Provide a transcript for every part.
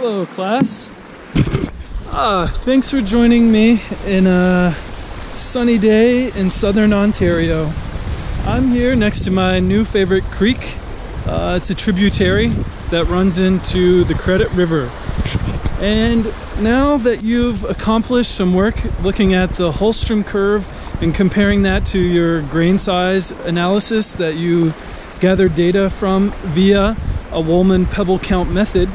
Hello class. Thanks for joining me in a sunny day in southern Ontario. I'm here next to my new favorite creek. It's a tributary that runs into the Credit River. And now that you've accomplished some work looking at the Holstrom curve and comparing that to your grain size analysis that you gathered data from via a Woolman pebble count method,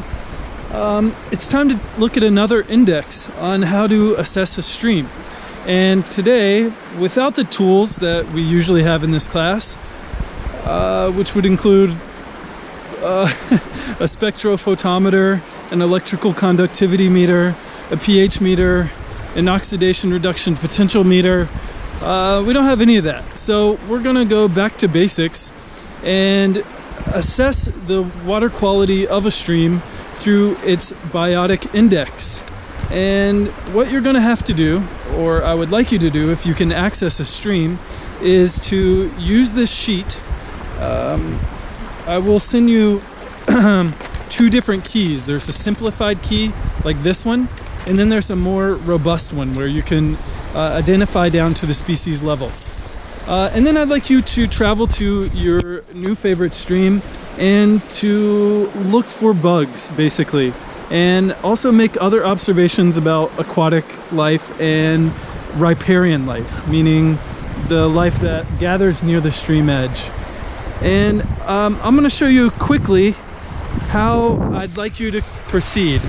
it's time to look at another index on how to assess a stream. And today, without the tools that we usually have in this class, which would include a spectrophotometer, an electrical conductivity meter, a pH meter, an oxidation reduction potential meter, we don't have any of that. So we're going to go back to basics and assess the water quality of a stream through its biotic index. And what you're going to have to do, or I would like you to do if you can access a stream, is to use this sheet. I will send you two different keys. There's a simplified key like this one, and then there's a more robust one where you can identify down to the species level. And then I'd like you to travel to your new favorite stream and to look for bugs, basically, and also make other observations about aquatic life and riparian life, meaning the life that gathers near the stream edge. And I'm going to show you quickly how I'd like you to proceed.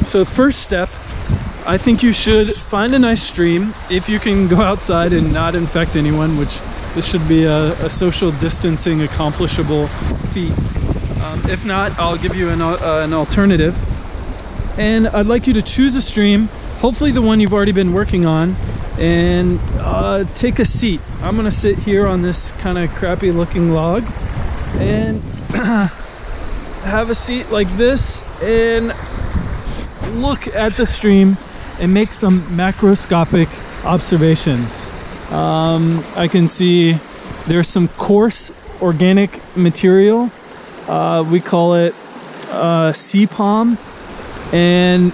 So first step, I think you should find a nice stream if you can go outside and not infect anyone, which this should be a social distancing accomplishable feat. If not, I'll give you an alternative. And I'd like you to choose a stream, hopefully the one you've already been working on, and take a seat. I'm gonna sit here on this kind of crappy looking log and have a seat like this and look at the stream and make some macroscopic observations. I can see there's some coarse organic material. We call it CPOM, and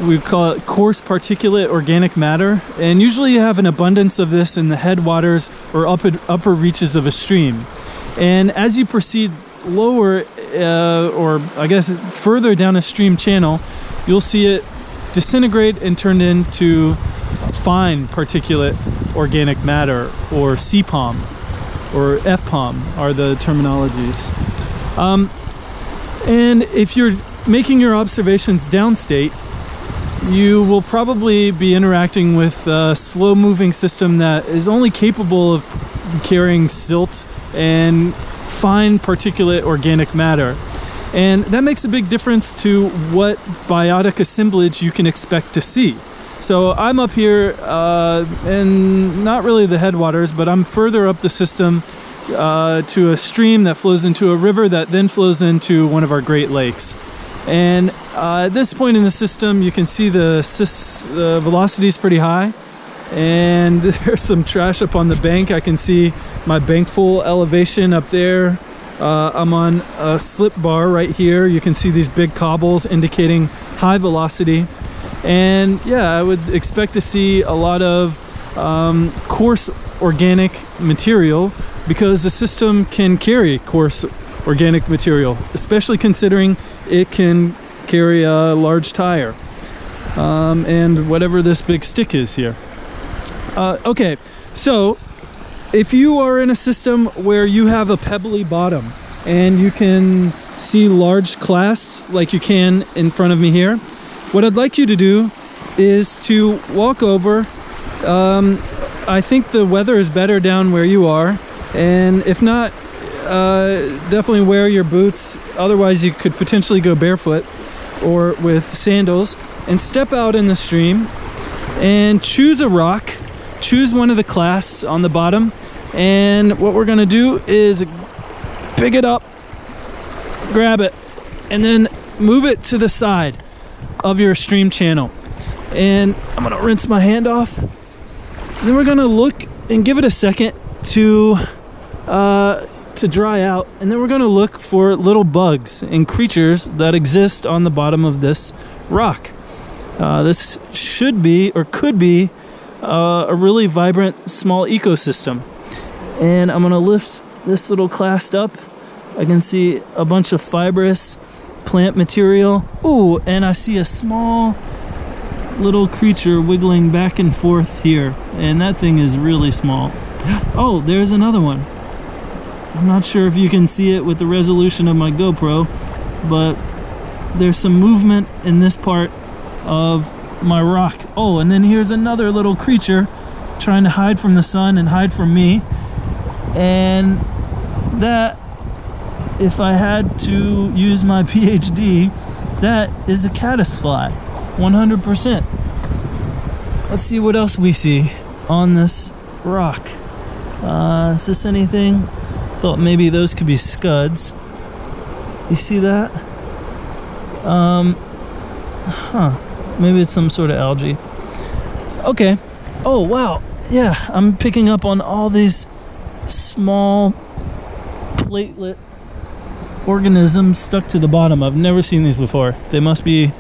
we call it coarse particulate organic matter. And usually you have an abundance of this in the headwaters or upper reaches of a stream. And as you proceed lower, or I guess further down a stream channel, you'll see it disintegrate and turn into fine particulate organic matter, or CPOM, or FPOM are the terminologies. And if you're making your observations downstate, you will probably be interacting with a slow-moving system that is only capable of carrying silt and fine particulate organic matter. And that makes a big difference to what biotic assemblage you can expect to see. So I'm up here in not really the headwaters, but I'm further up the system to a stream that flows into a river that then flows into one of our Great Lakes. And at this point in the system, you can see the velocity is pretty high, and there's some trash up on the bank. I can see my bank full elevation up there. I'm on a slip bar right here. You can see these big cobbles indicating high velocity. And yeah, I would expect to see a lot of coarse organic material, because the system can carry coarse organic material, especially considering it can carry a large tire and whatever this big stick is here. Okay, so if you are in a system where you have a pebbly bottom and you can see large clasts like you can in front of me here, what I'd like you to do is to walk over. I think the weather is better down where you are, and if not, definitely wear your boots. Otherwise you could potentially go barefoot or with sandals, and step out in the stream and choose a rock. Choose one of the clasts on the bottom, and what we're going to do is pick it up, grab it, and then move it to the side of your stream channel. And I'm going to rinse my hand off. Then we're going to look and give it a second to to dry out, and then we're going to look for little bugs and creatures that exist on the bottom of this rock. This should be, or could be, a really vibrant small ecosystem. And I'm going to lift this little clast up. I can see a bunch of fibrous plant material. Ooh, and I see a small little creature wiggling back and forth here, and that thing is really small. Oh, there's another one. I'm not sure if you can see it with the resolution of my GoPro, but there's some movement in this part of my rock. Oh, and then here's another little creature trying to hide from the sun and hide from me. And that, if I had to use my PhD, that is a caddisfly, 100%. Let's see what else we see on this rock. Is this anything? Thought maybe those could be scuds. You see that? Maybe it's some sort of algae. Okay. Oh, wow. Yeah, I'm picking up on all these small platelet organisms stuck to the bottom. I've never seen these before. They must be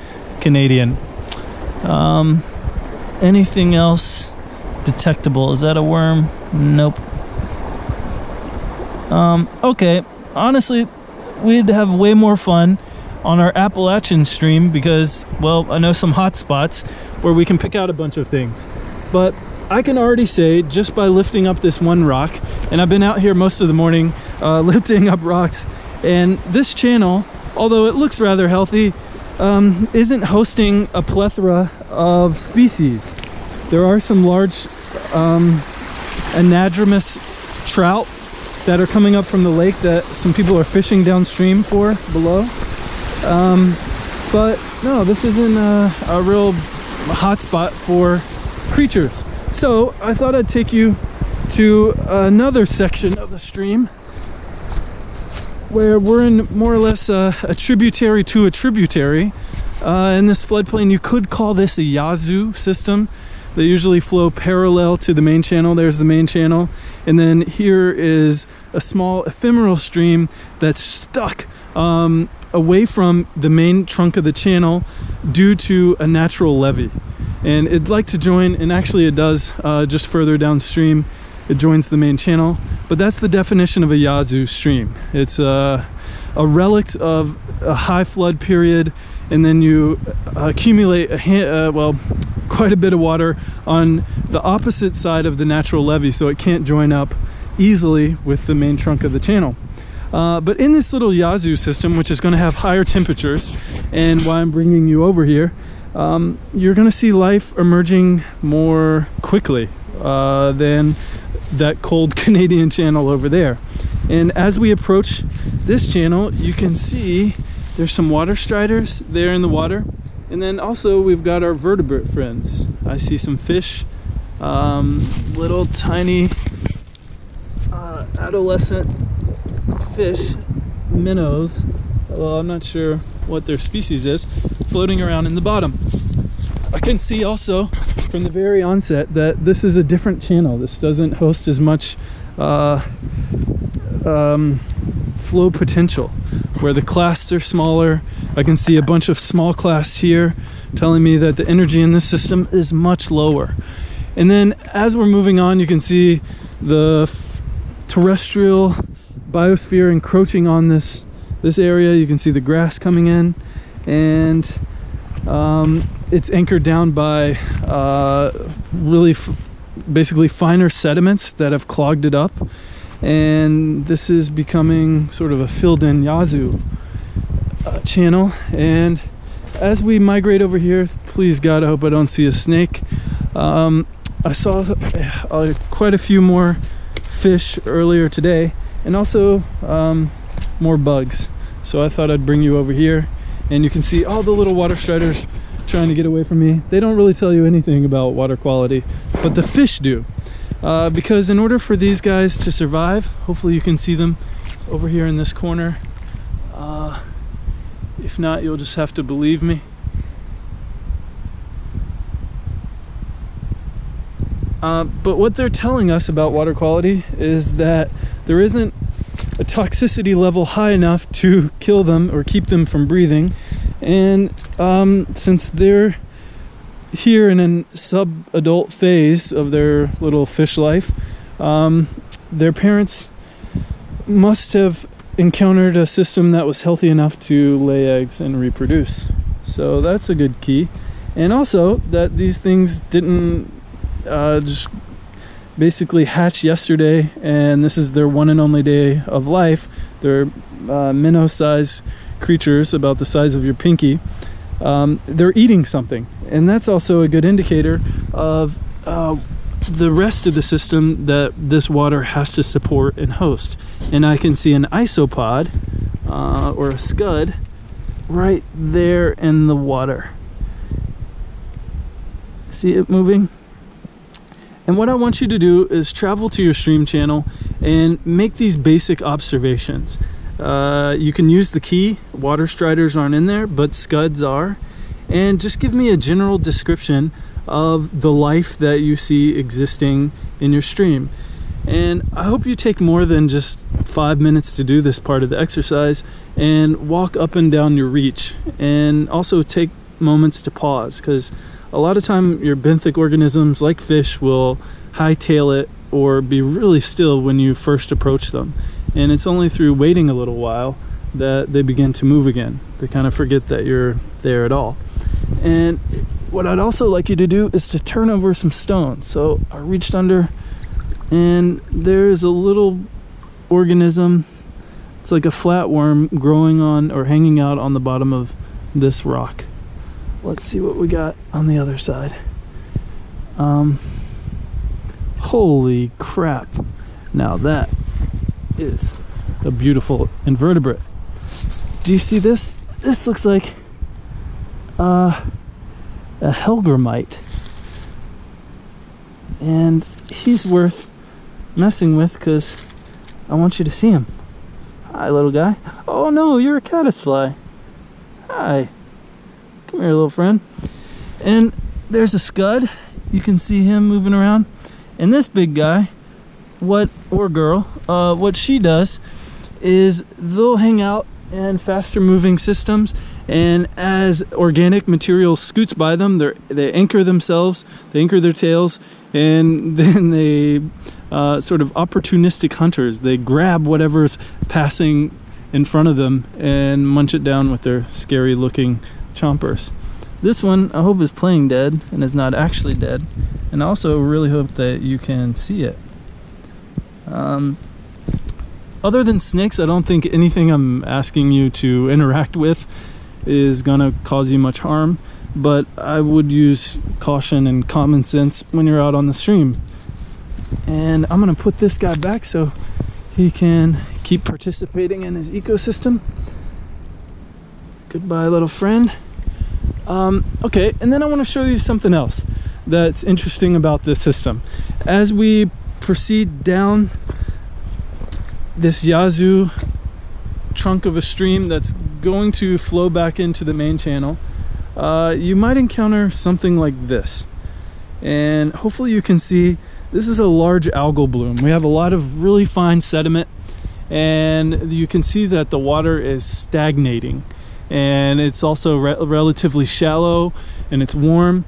Canadian. Anything else detectable? Is that a worm? Nope. Okay, honestly, we'd have way more fun on our Appalachian stream because, well, I know some hot spots where we can pick out a bunch of things. But I can already say, just by lifting up this one rock, and I've been out here most of the morning lifting up rocks, and this channel, although it looks rather healthy, isn't hosting a plethora of species. There are some large anadromous trout that are coming up from the lake that some people are fishing downstream for below. But no, this isn't a real hot spot for creatures. So I thought I'd take you to another section of the stream where we're in more or less a tributary to a tributary. In this floodplain, you could call this a Yazoo system. They usually flow parallel to the main channel. There's the main channel. And then here is a small ephemeral stream that's stuck away from the main trunk of the channel due to a natural levee. And it'd like to join, and actually it does, just further downstream, it joins the main channel. But that's the definition of a Yazoo stream. It's a relic of a high flood period, and then you accumulate quite a bit of water on the opposite side of the natural levee, so it can't join up easily with the main trunk of the channel. But in this little Yazoo system, which is going to have higher temperatures, and why I'm bringing you over here, you're going to see life emerging more quickly than that cold Canadian channel over there. And as we approach this channel, you can see there's some water striders there in the water. And then also we've got our vertebrate friends. I see some fish, little tiny adolescent fish, minnows, well, I'm not sure what their species is, floating around in the bottom. I can see also from the very onset that this is a different channel. This doesn't host as much flow potential, where the clasts are smaller. I can see a bunch of small clasts here telling me that the energy in this system is much lower. And then as we're moving on, you can see the terrestrial biosphere encroaching on this area. You can see the grass coming in, and it's anchored down by basically finer sediments that have clogged it up. And this is becoming sort of a filled-in Yazoo channel. And as we migrate over here, please God, I hope I don't see a snake. I saw quite a few more fish earlier today, and also more bugs. So I thought I'd bring you over here, and you can see all the little water striders trying to get away from me. They don't really tell you anything about water quality, but the fish do. Because in order for these guys to survive, hopefully you can see them over here in this corner. If not, you'll just have to believe me. But what they're telling us about water quality is that there isn't a toxicity level high enough to kill them or keep them from breathing. And since they're here in a sub-adult phase of their little fish life, their parents must have encountered a system that was healthy enough to lay eggs and reproduce. So that's a good key. And also that these things didn't just basically hatch yesterday and this is their one and only day of life. They're minnow-sized creatures about the size of your pinky. They're eating something, and that's also a good indicator of the rest of the system that this water has to support and host. And I can see an isopod or a scud right there in the water. See it moving? And what I want you to do is travel to your stream channel and make these basic observations. You can use the key. Water striders aren't in there, but scuds are. And just give me a general description of the life that you see existing in your stream. And I hope you take more than just 5 minutes to do this part of the exercise and walk up and down your reach. And also take moments to pause, because a lot of time your benthic organisms like fish will hightail it or be really still when you first approach them. And it's only through waiting a little while that they begin to move again. They kind of forget that you're there at all. And what I'd also like you to do is to turn over some stones. So I reached under and there's a little organism. It's like a flatworm growing on or hanging out on the bottom of this rock. Let's see what we got on the other side. Holy crap. Now that is a beautiful invertebrate. Do you see this? This looks like a helgramite. And he's worth messing with because I want you to see him. Hi, little guy. Oh no, you're a caddisfly. Hi. Come here, little friend. And there's a scud. You can see him moving around. And this big guy, what she does is they'll hang out in faster moving systems, and as organic material scoots by them, they anchor themselves, they anchor their tails, and then they sort of opportunistic hunters. They grab whatever's passing in front of them and munch it down with their scary looking chompers. This one I hope is playing dead and is not actually dead, and I also really hope that you can see it. Other than snakes, I don't think anything I'm asking you to interact with is gonna cause you much harm, but I would use caution and common sense when you're out on the stream. And I'm gonna put this guy back so he can keep participating in his ecosystem. Goodbye, little friend. Okay, and then I want to show you something else that's interesting about this system. As we proceed down this Yazoo trunk of a stream that's going to flow back into the main channel, you might encounter something like this. And hopefully you can see this is a large algal bloom. We have a lot of really fine sediment, and you can see that the water is stagnating. And it's also relatively shallow, and it's warm.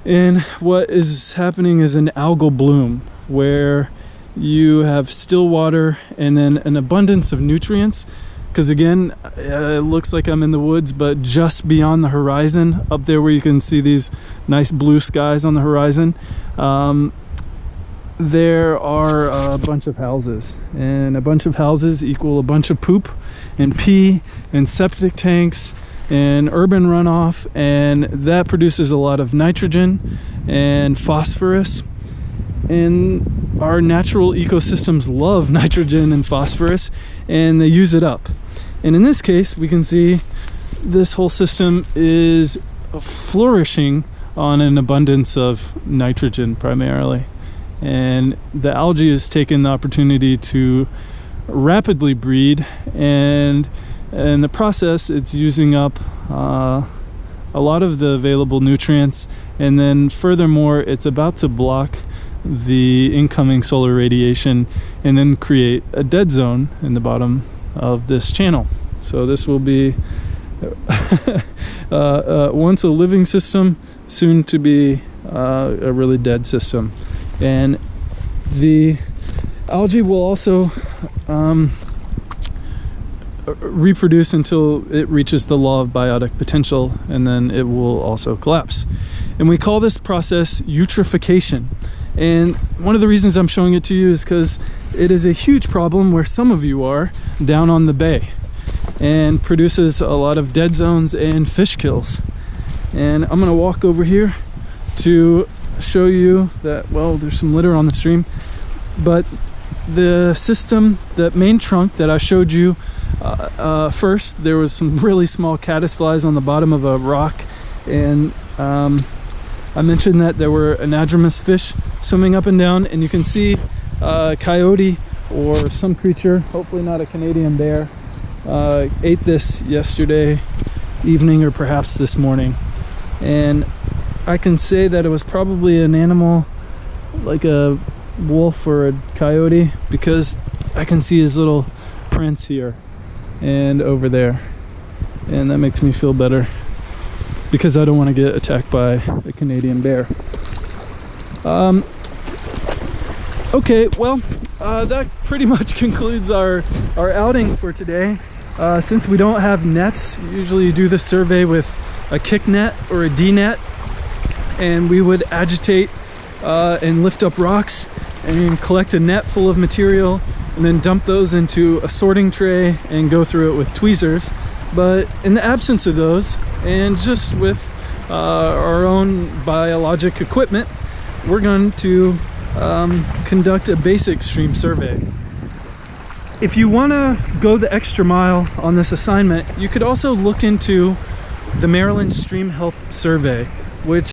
And what is happening is an algal bloom, where you have still water and then an abundance of nutrients. Because again, it looks like I'm in the woods, but just beyond the horizon, up there where you can see these nice blue skies on the horizon, there are a bunch of houses. And a bunch of houses equal a bunch of poop and pee and septic tanks and urban runoff, and that produces a lot of nitrogen and phosphorus. And our natural ecosystems love nitrogen and phosphorus, and they use it up. And in this case, we can see this whole system is flourishing on an abundance of nitrogen primarily. And the algae has taken the opportunity to rapidly breed, and in the process it's using up a lot of the available nutrients, and then furthermore it's about to block the incoming solar radiation and then create a dead zone in the bottom of this channel. So this will be once a living system, soon to be a really dead system. And the algae will also reproduce until it reaches the law of biotic potential, and then it will also collapse. And we call this process eutrophication. And one of the reasons I'm showing it to you is because it is a huge problem where some of you are down on the bay, and produces a lot of dead zones and fish kills. And I'm gonna walk over here to show you that, well, there's some litter on the stream, but the system, the main trunk that I showed you first, there was some really small caddisflies on the bottom of a rock, and I mentioned that there were anadromous fish swimming up and down, and you can see a coyote or some creature, hopefully not a Canadian bear, ate this yesterday evening or perhaps this morning. And I can say that it was probably an animal like a wolf or a coyote, because I can see his little prints here and over there, and that makes me feel better because I don't want to get attacked by a Canadian bear. Okay, well, that pretty much concludes our outing for today. Since we don't have nets, usually you do this survey with a kick net or a D net, and we would agitate and lift up rocks and collect a net full of material and then dump those into a sorting tray and go through it with tweezers. But in the absence of those, and just with our own biologic equipment, we're going to conduct a basic stream survey. If you want to go the extra mile on this assignment, you could also look into the Maryland Stream Health Survey, which